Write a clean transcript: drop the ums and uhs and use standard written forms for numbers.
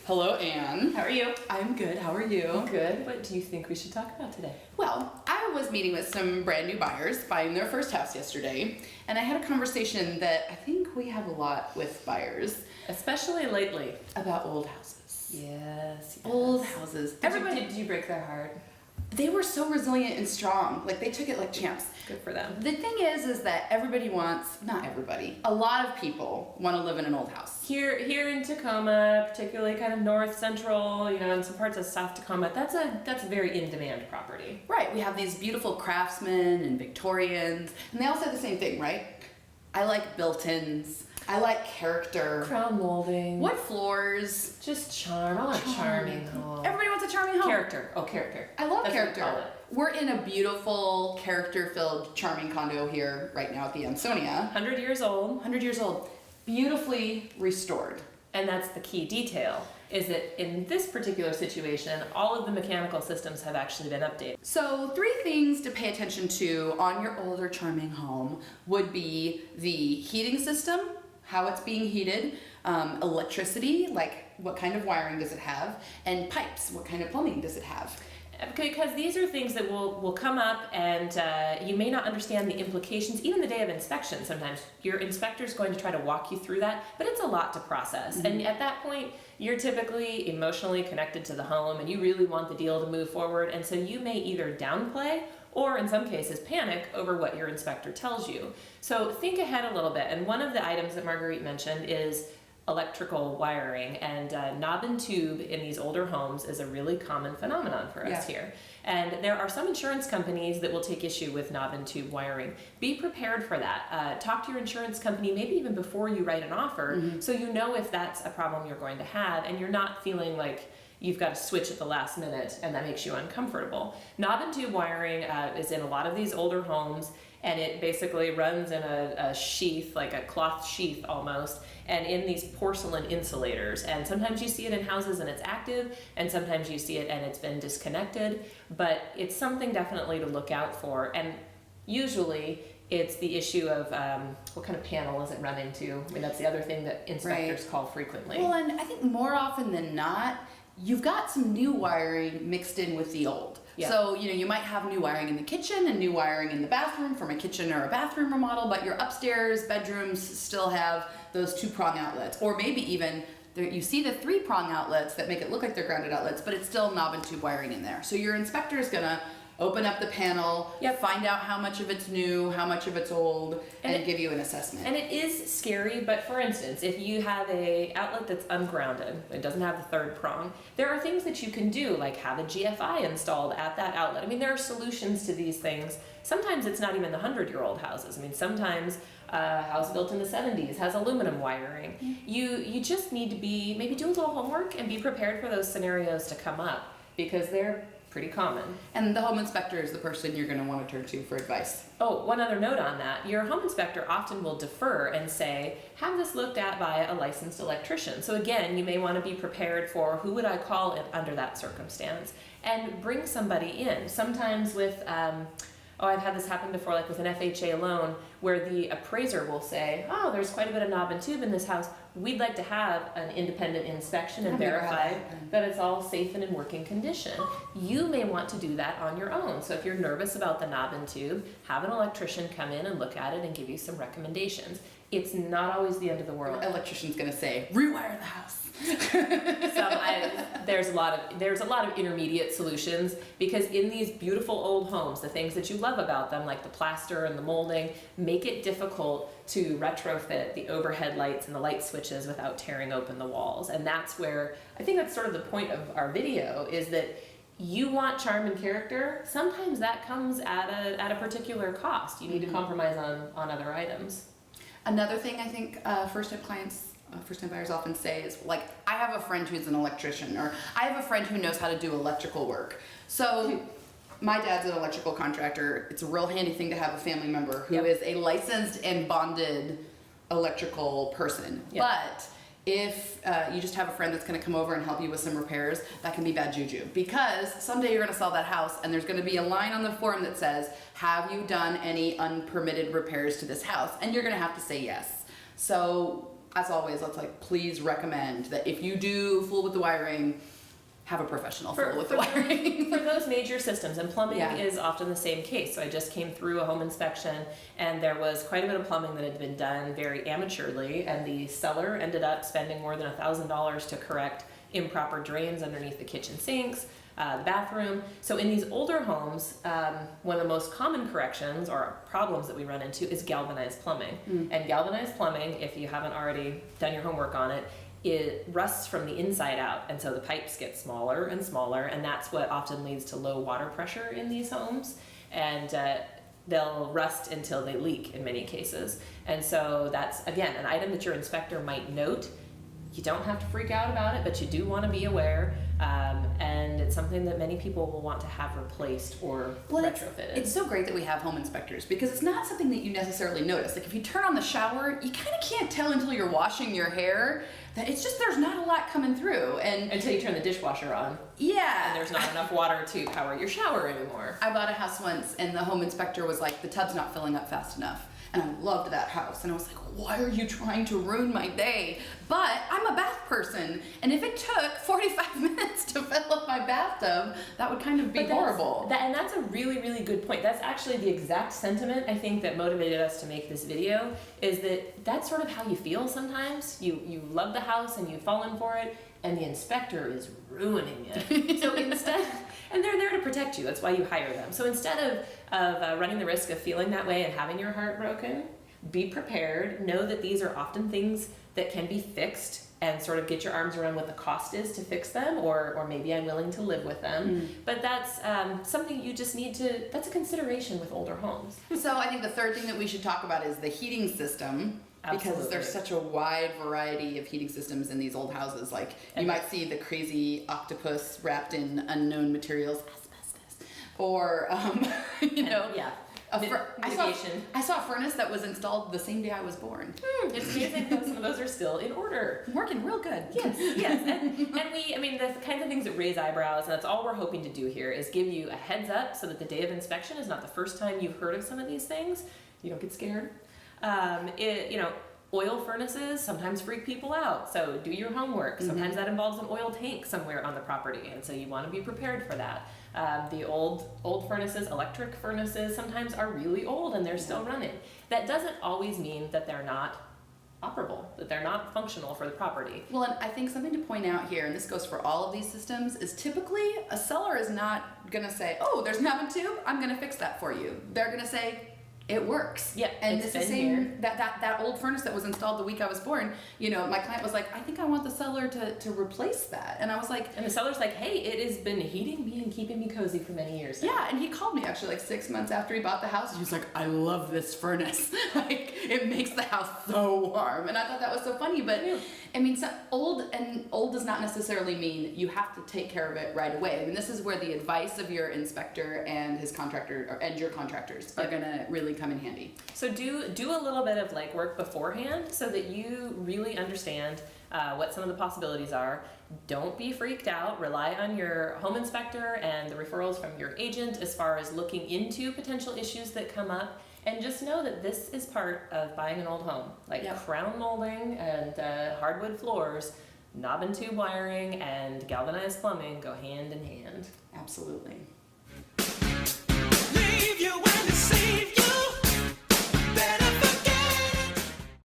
Hello, Anne. How are you? I'm good. How are you? Good. What do you think we should talk about today? Well, I was meeting with some brand new buyers buying their first house yesterday, and I had a conversation that I think we have a lot with buyers Especially lately. about old houses. Yes. Old houses. Did you break their heart? They were so resilient and strong. Like, they took it like champs. Good for them. The thing is that everybody wants, not everybody, a lot of people want to live in an old house. Here in Tacoma, particularly kind of north central, and some parts of South Tacoma, that's a very in-demand property. Right, we have these beautiful Craftsmen and Victorians, and they all say the same thing, right? I like built-ins. I like character. Crown molding. What floors? Just charm. I want a charming home. Everybody wants a charming home. Character. Oh, character. I love That's character. what we call it. We're in a beautiful, character-filled, charming condo here right now at the Ansonia. 100 years old. 100 years old. Beautifully restored. And that's the key detail, is that in this particular situation, all of the mechanical systems have actually been updated. So 3 things to pay attention to on your older, charming home would be the heating system, how it's being heated, electricity, like what kind of wiring does it have, and pipes, what kind of plumbing does it have. Because these are things that will come up, and you may not understand the implications, even the day of inspection. Sometimes your inspector's going to try to walk you through that, but it's a lot to process. Mm-hmm. And at that point, you're typically emotionally connected to the home, and you really want the deal to move forward, and so you may either downplay or in some cases panic over what your inspector tells you. So think ahead a little bit, and one of the items that Marguerite mentioned is electrical wiring, and knob and tube in these older homes is a really common phenomenon for us here. And there are some insurance companies that will take issue with knob and tube wiring. Be prepared for that. Talk to your insurance company maybe even before you write an offer, so you know if that's a problem you're going to have and you're not feeling like you've got to switch at the last minute and that makes you uncomfortable. Knob and tube wiring is in a lot of these older homes, and it basically runs in a sheath, like a cloth sheath almost, and in these porcelain insulators. And sometimes you see it in houses and it's active, and sometimes you see it and it's been disconnected, but it's something definitely to look out for. And usually it's the issue of what kind of panel is it run into? I mean, that's the other thing that inspectors call frequently. Well, and I think more often than not, you've got some new wiring mixed in with the old. Yeah. So, you might have new wiring in the kitchen and new wiring in the bathroom from a kitchen or a bathroom remodel, but your upstairs bedrooms still have those 2-prong outlets. Or maybe even, you see the 3-prong outlets that make it look like they're grounded outlets, but it's still knob and tube wiring in there. So your inspector is gonna open up the panel, find out how much of it's new, how much of it's old, and give you an assessment. And it is scary, but for instance, if you have a outlet that's ungrounded, it doesn't have the 3rd prong, there are things that you can do, like have a GFI installed at that outlet. I mean, there are solutions to these things. Sometimes it's not even the 100-year-old houses. I mean, sometimes a house built in the 70s has aluminum wiring. You just need to maybe do a little homework and be prepared for those scenarios to come up, because they're pretty common. And the home inspector is the person you're going to want to turn to for advice. Oh, one other note on that. Your home inspector often will defer and say, have this looked at by a licensed electrician. So again, you may want to be prepared for who would I call under that circumstance, and bring somebody in. Sometimes with I've had this happen before, like with an FHA loan, where the appraiser will say, oh, there's quite a bit of knob and tube in this house. We'd like to have an independent inspection and verify that it's all safe and in working condition. You may want to do that on your own. So if you're nervous about the knob and tube, have an electrician come in and look at it and give you some recommendations. It's not always the end of the world. Electrician's gonna say, rewire the house. There's a lot of intermediate solutions, because in these beautiful old homes, the things that you love about them, like the plaster and the molding, make it difficult to retrofit the overhead lights and the light switches without tearing open the walls. And that's where, I think that's sort of the point of our video, is that you want charm and character. Sometimes that comes at a particular cost. You need to compromise on other items. Another thing I think first-time buyers often say is, like, I have a friend who's an electrician, or I have a friend who knows how to do electrical work. So my dad's an electrical contractor. It's a real handy thing to have a family member who is a licensed and bonded electrical person. But if you just have a friend that's going to come over and help you with some repairs, that can be bad juju, because someday you're going to sell that house and there's going to be a line on the form that says, have you done any unpermitted repairs to this house? And you're going to have to say yes. So as always, let's please recommend that if you do fool with the wiring, have a professional fool with the wiring. For those major systems, and plumbing Yeah. is often the same case. So I just came through a home inspection, and there was quite a bit of plumbing that had been done very amateurly, and the seller ended up spending more than $1,000 to correct improper drains underneath the kitchen sinks, the bathroom. So in these older homes, one of the most common corrections or problems that we run into is galvanized plumbing. And galvanized plumbing, if you haven't already done your homework on it, it rusts from the inside out, and so the pipes get smaller and smaller, and that's what often leads to low water pressure in these homes, and they'll rust until they leak in many cases. And so that's, again, an item that your inspector might note. You don't have to freak out about it, but you do want to be aware, and it's something that many people will want to have replaced or retrofitted. It's so great that we have home inspectors, because it's not something that you necessarily notice. Like if you turn on the shower, you kind of can't tell until you're washing your hair that it's just, there's not a lot coming through. And until you turn the dishwasher on. Yeah. And there's not enough water to power your shower anymore. I bought a house once, and the home inspector was like, the tub's not filling up fast enough. And I loved that house. And I was like, why are you trying to ruin my day? But I'm a bath person. And if it took 45 minutes to fill up my bathtub, that would kind of be horrible. And that's a really, really good point. That's actually the exact sentiment I think that motivated us to make this video, is that that's sort of how you feel sometimes. You love the house and you've fallen for it, and the inspector is ruining it. So instead, and they're there to protect you. That's why you hire them. So instead of running the risk of feeling that way and having your heart broken, be prepared. Know that these are often things that can be fixed, and sort of get your arms around what the cost is to fix them, or maybe I'm willing to live with them. But that's something you just need to, that's a consideration with older homes. So I think the third thing that we should talk about is the heating system. Absolutely. Because there's such a wide variety of heating systems in these old houses. Like you might see the crazy octopus wrapped in unknown materials, asbestos, or Yeah. I saw a furnace that was installed the same day I was born. It's amazing how some of those are still in order. Working real good. Yes. And the kinds of things that raise eyebrows, and that's all we're hoping to do here, is give you a heads up so that the day of inspection is not the first time you've heard of some of these things. You don't get scared. Oil furnaces sometimes freak people out, so do your homework. Sometimes that involves an oil tank somewhere on the property, and so you want to be prepared for that. The old furnaces, electric furnaces, sometimes are really old and they're still running. That doesn't always mean that they're not operable, that they're not functional for the property. Well, and I think something to point out here, and this goes for all of these systems, is typically a seller is not going to say, oh, there's an oven tube, I'm going to fix that for you. They're going to say, it works. Yeah, and it's the same, that old furnace that was installed the week I was born, my client was like, I think I want the seller to replace that. And I was like, and the seller's like, hey, it has been heating me and keeping me cozy for many years now. Yeah, and he called me actually 6 months after he bought the house. He was like, I love this furnace. It makes the house so warm. And I thought that was so funny, but old does not necessarily mean you have to take care of it right away. This is where the advice of your inspector and his contractor and your contractors are gonna really come in handy. So do a little bit of legwork beforehand so that you really understand what some of the possibilities are. Don't be freaked out. Rely on your home inspector and the referrals from your agent as far as looking into potential issues that come up. And just know that this is part of buying an old home. Crown molding and hardwood floors, knob and tube wiring, and galvanized plumbing go hand in hand. Absolutely. Leave you